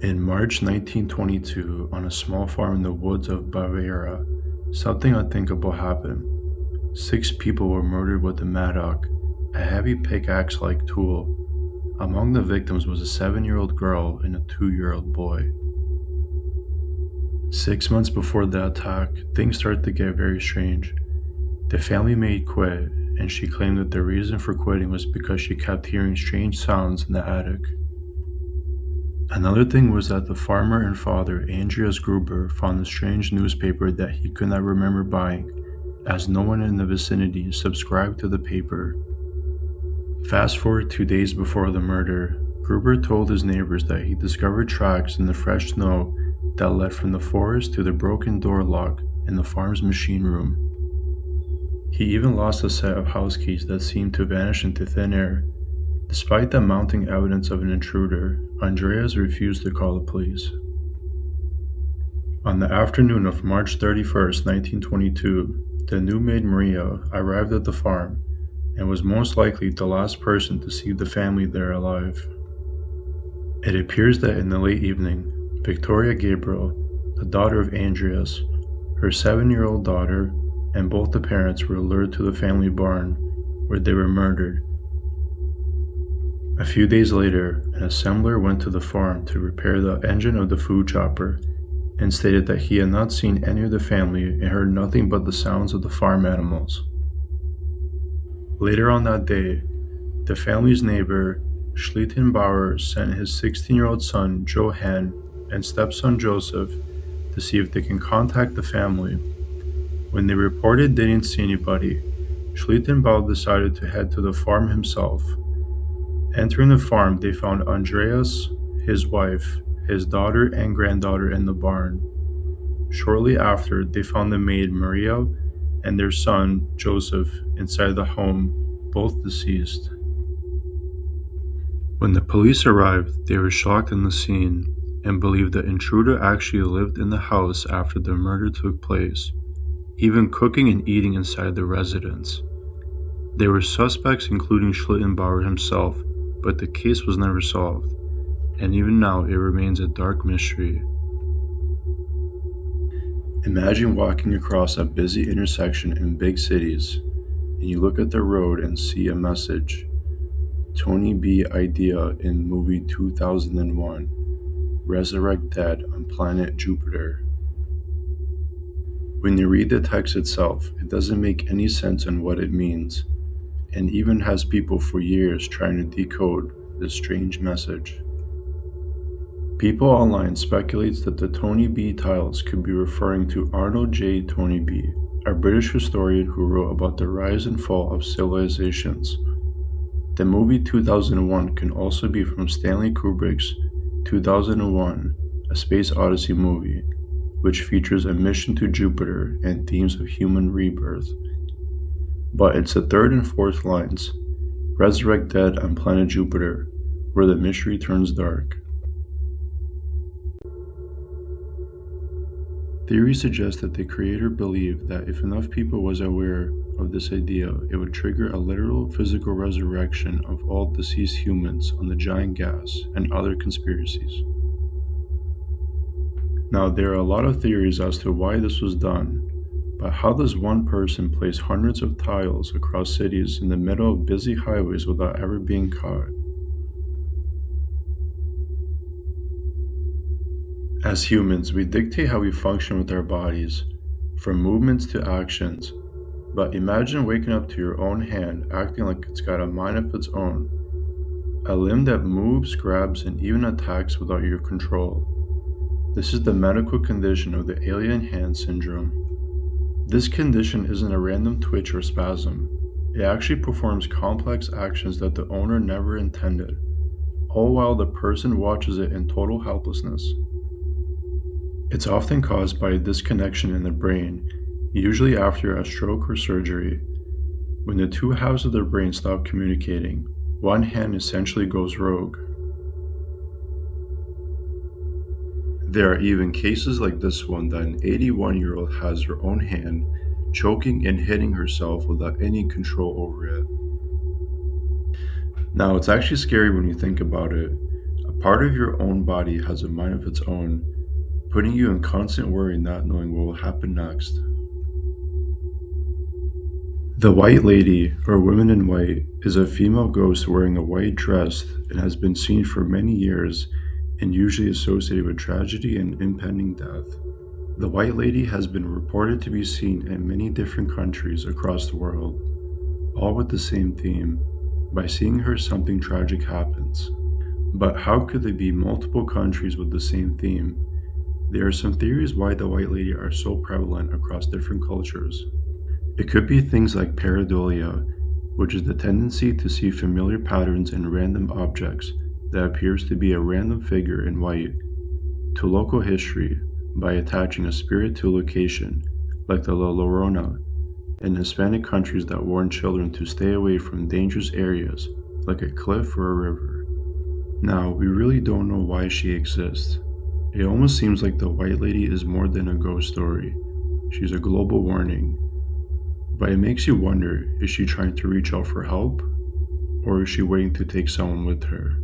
In March 1922, on a small farm in the woods of Bavaria, something unthinkable happened. 6 people were murdered with a mattock, a heavy pickaxe-like tool. Among the victims was a 7-year-old girl and a 2-year-old boy. 6 months before the attack, things started to get very strange. The family maid quit, and she claimed that the reason for quitting was because she kept hearing strange sounds in the attic. Another thing was that the farmer and father, Andreas Gruber, found a strange newspaper that he could not remember buying, as no one in the vicinity subscribed to the paper. Fast forward 2 days before the murder, Gruber told his neighbors that he discovered tracks in the fresh snow that led from the forest to the broken door lock in the farm's machine room. He even lost a set of house keys that seemed to vanish into thin air. Despite the mounting evidence of an intruder, Andreas refused to call the police. On the afternoon of March 31st, 1922, the new maid Maria arrived at the farm and was most likely the last person to see the family there alive. It appears that in the late evening, Victoria Gabriel, the daughter of Andreas, her 7-year-old daughter, and both the parents were lured to the family barn, where they were murdered. A few days later, an assembler went to the farm to repair the engine of the food chopper and stated that he had not seen any of the family and heard nothing but the sounds of the farm animals. Later on that day, the family's neighbor, Schlittenbauer, sent his 16-year-old son, Johann, and stepson, Joseph, to see if they can contact the family. When they reported they didn't see anybody, Schlittenbauer decided to head to the farm himself. Entering the farm, they found Andreas, his wife, his daughter and granddaughter in the barn. Shortly after, they found the maid Maria and their son, Joseph, inside the home, both deceased. When the police arrived, they were shocked in the scene and believed the intruder actually lived in the house after the murder took place, even cooking and eating inside the residence. There were suspects including Schlittenbauer himself, but the case was never solved, and even now it remains a dark mystery. Imagine walking across a busy intersection in big cities, and you look at the road and see a message. Tonyebee idea in movie 2001, Resurrect Dead on planet Jupiter. When you read the text itself, it doesn't make any sense on what it means, and even has people for years trying to decode this strange message. People online speculates that the Tonyebee Tiles could be referring to Arnold J. Tonyebee, a British historian who wrote about the rise and fall of civilizations. The movie 2001 can also be from Stanley Kubrick's 2001, A Space Odyssey movie, which features a mission to Jupiter and themes of human rebirth. But it's the third and fourth lines, Resurrect Dead on planet Jupiter, where the mystery turns dark. Theories suggest that the creator believed that if enough people was aware of this idea, it would trigger a literal physical resurrection of all deceased humans on the giant gas and other conspiracies. Now, there are a lot of theories as to why this was done, but how does one person place hundreds of tiles across cities in the middle of busy highways without ever being caught? As humans, we dictate how we function with our bodies, from movements to actions, but imagine waking up to your own hand acting like it's got a mind of its own, a limb that moves, grabs, and even attacks without your control. This is the medical condition of the alien hand syndrome. This condition isn't a random twitch or spasm. It actually performs complex actions that the owner never intended, all while the person watches it in total helplessness. It's often caused by a disconnection in the brain, usually after a stroke or surgery. When the two halves of the brain stop communicating, one hand essentially goes rogue. There are even cases like this one that an 81-year-old has her own hand, choking and hitting herself without any control over it. Now, it's actually scary when you think about it. A Part of your own body has a mind of its own, putting you in constant worry not knowing what will happen next. The White Lady, or Woman in White, is a female ghost wearing a white dress and has been seen for many years and usually associated with tragedy and impending death. The White Lady has been reported to be seen in many different countries across the world, all with the same theme. By seeing her, something tragic happens. But how could there be multiple countries with the same theme? There are some theories why the White Lady are so prevalent across different cultures. It could be things like pareidolia, which is the tendency to see familiar patterns in random objects that appears to be a random figure in white, to local history by attaching a spirit to a location, like the La Llorona, in Hispanic countries that warn children to stay away from dangerous areas, like a cliff or a river. Now, we really don't know why she exists. It almost seems like the White Lady is more than a ghost story. She's a global warning. But it makes you wonder, is she trying to reach out for help? Or is she waiting to take someone with her?